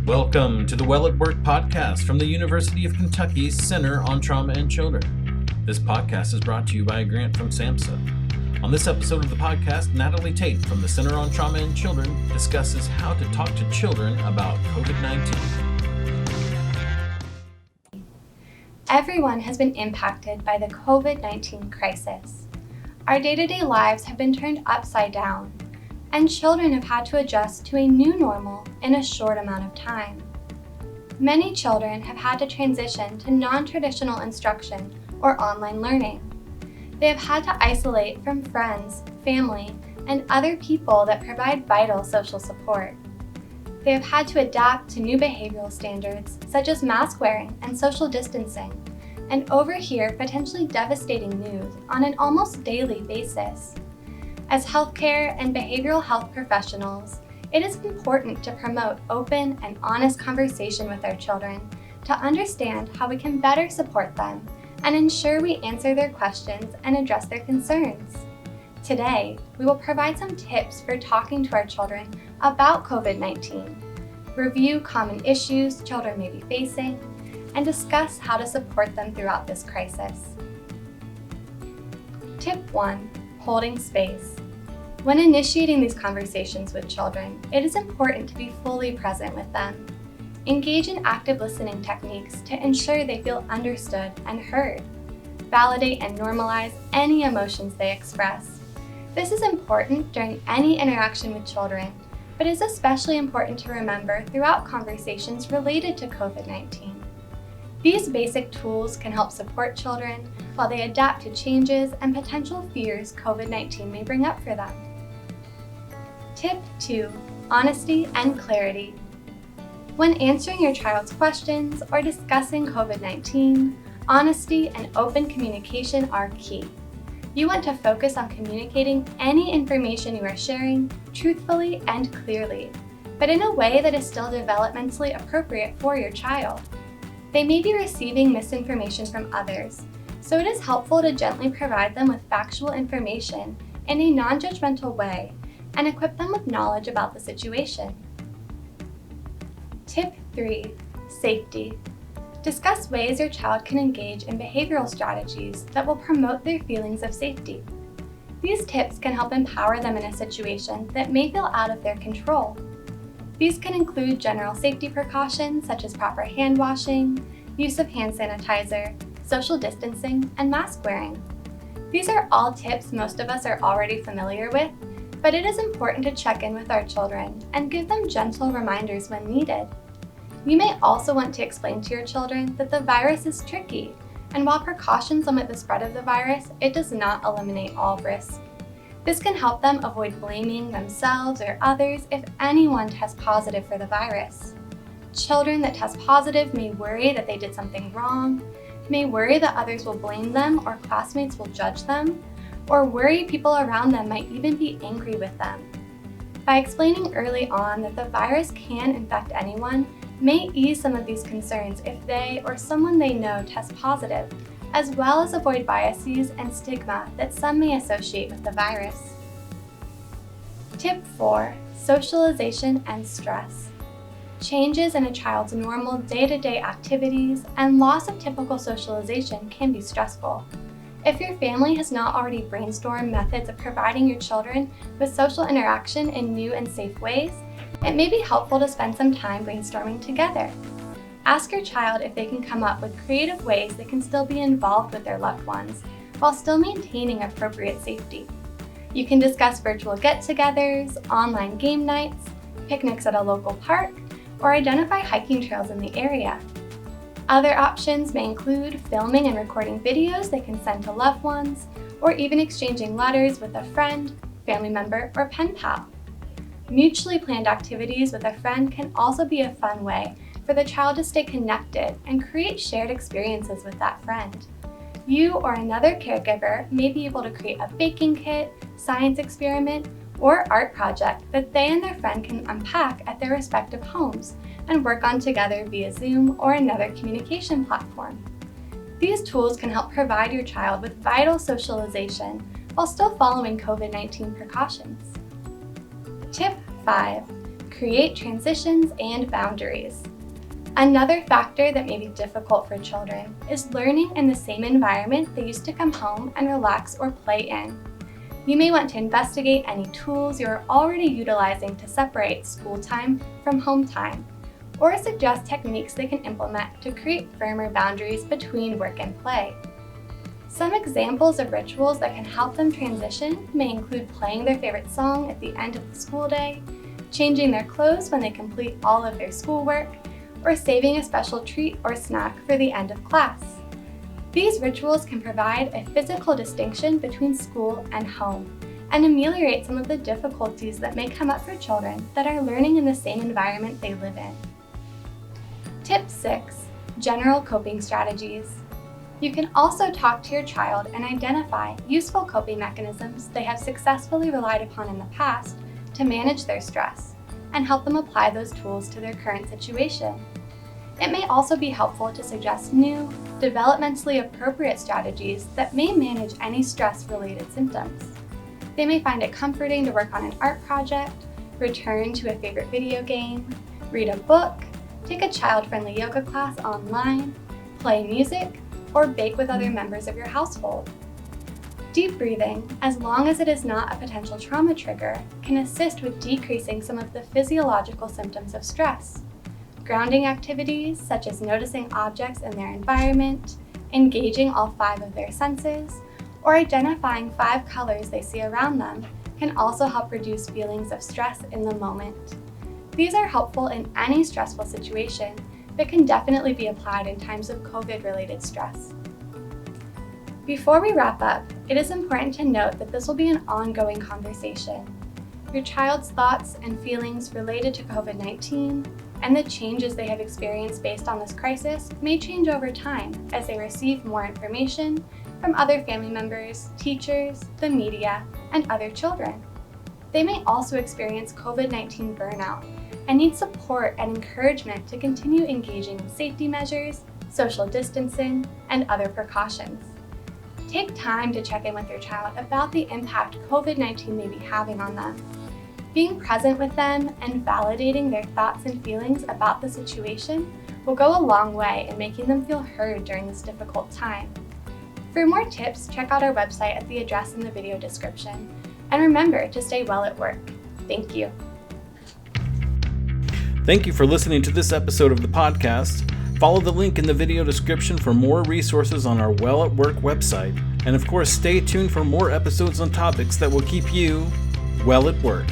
Welcome to the Well at Work podcast from the University of Kentucky's Center on Trauma and Children. This podcast is brought to you by a grant from SAMHSA. On this episode of the podcast, Natalie Tate from the Center on Trauma and Children discusses how to talk to children about COVID-19. Everyone has been impacted by the COVID-19 crisis. Our day-to-day lives have been turned upside down, and children have had to adjust to a new normal in a short amount of time. Many children have had to transition to non-traditional instruction or online learning. They have had to isolate from friends, family, and other people that provide vital social support. They have had to adapt to new behavioral standards such as mask wearing and social distancing, and overhear potentially devastating news on an almost daily basis. As healthcare and behavioral health professionals, it is important to promote open and honest conversation with our children to understand how we can better support them and ensure we answer their questions and address their concerns. Today, we will provide some tips for talking to our children about COVID-19, review common issues children may be facing, and discuss how to support them throughout this crisis. Tip 1. Holding space. When initiating these conversations with children, it is important to be fully present with them. Engage in active listening techniques to ensure they feel understood and heard. Validate and normalize any emotions they express. This is important during any interaction with children, but is especially important to remember throughout conversations related to COVID-19. These basic tools can help support children while they adapt to changes and potential fears COVID-19 may bring up for them. Tip 2. Honesty and clarity. When answering your child's questions or discussing COVID-19, honesty and open communication are key. You want to focus on communicating any information you are sharing truthfully and clearly, but in a way that is still developmentally appropriate for your child. They may be receiving misinformation from others, so it is helpful to gently provide them with factual information in a non-judgmental way and equip them with knowledge about the situation. Tip 3. Safety. Discuss ways your child can engage in behavioral strategies that will promote their feelings of safety. These tips can help empower them in a situation that may feel out of their control. These can include general safety precautions such as proper hand washing, use of hand sanitizer, social distancing, and mask wearing. These are all tips most of us are already familiar with, but it is important to check in with our children and give them gentle reminders when needed. You may also want to explain to your children that the virus is tricky, and while precautions limit the spread of the virus, it does not eliminate all risk. This can help them avoid blaming themselves or others if anyone tests positive for the virus. Children that test positive may worry that they did something wrong, may worry that others will blame them or classmates will judge them, or worry people around them might even be angry with them. By explaining early on that the virus can infect anyone may ease some of these concerns if they or someone they know tests positive, as well as avoid biases and stigma that some may associate with the virus. Tip 4. Socialization and stress. Changes in a child's normal day-to-day activities and loss of typical socialization can be stressful. If your family has not already brainstormed methods of providing your children with social interaction in new and safe ways, it may be helpful to spend some time brainstorming together. Ask your child if they can come up with creative ways they can still be involved with their loved ones while still maintaining appropriate safety. You can discuss virtual get-togethers, online game nights, picnics at a local park, or identify hiking trails in the area. Other options may include filming and recording videos they can send to loved ones, or even exchanging letters with a friend, family member, or pen pal. Mutually planned activities with a friend can also be a fun way for the child to stay connected and create shared experiences with that friend. You or another caregiver may be able to create a baking kit, science experiment, or art project that they and their friend can unpack at their respective homes and work on together via Zoom or another communication platform. These tools can help provide your child with vital socialization while still following COVID-19 precautions. Tip 5. create transitions and boundaries. Another factor that may be difficult for children is learning in the same environment they used to come home and relax or play in. You may want to investigate any tools you're already utilizing to separate school time from home time, or suggest techniques they can implement to create firmer boundaries between work and play. Some examples of rituals that can help them transition may include playing their favorite song at the end of the school day, changing their clothes when they complete all of their schoolwork, or saving a special treat or snack for the end of class. These rituals can provide a physical distinction between school and home and ameliorate some of the difficulties that may come up for children that are learning in the same environment they live in. Tip 6. General coping strategies. You can also talk to your child and identify useful coping mechanisms they have successfully relied upon in the past to manage their stress, and help them apply those tools to their current situation. It may also be helpful to suggest new, developmentally appropriate strategies that may manage any stress-related symptoms. They may find it comforting to work on an art project, return to a favorite video game, read a book, take a child-friendly yoga class online, play music, or bake with other members of your household. Deep breathing, as long as it is not a potential trauma trigger, can assist with decreasing some of the physiological symptoms of stress. Grounding activities, such as noticing objects in their environment, engaging all 5 of their senses, or identifying 5 colors they see around them, can also help reduce feelings of stress in the moment. These are helpful in any stressful situation, but can definitely be applied in times of COVID-related stress. Before we wrap up, it is important to note that this will be an ongoing conversation. Your child's thoughts and feelings related to COVID-19 and the changes they have experienced based on this crisis may change over time as they receive more information from other family members, teachers, the media, and other children. They may also experience COVID-19 burnout and need support and encouragement to continue engaging in safety measures, social distancing, and other precautions. Take time to check in with your child about the impact COVID-19 may be having on them. Being present with them and validating their thoughts and feelings about the situation will go a long way in making them feel heard during this difficult time. For more tips, check out our website at the address in the video description. And remember to stay well at work. Thank you. Thank you for listening to this episode of the podcast. Follow the link in the video description for more resources on our Well at Work website. And of course, stay tuned for more episodes on topics that will keep you well at work.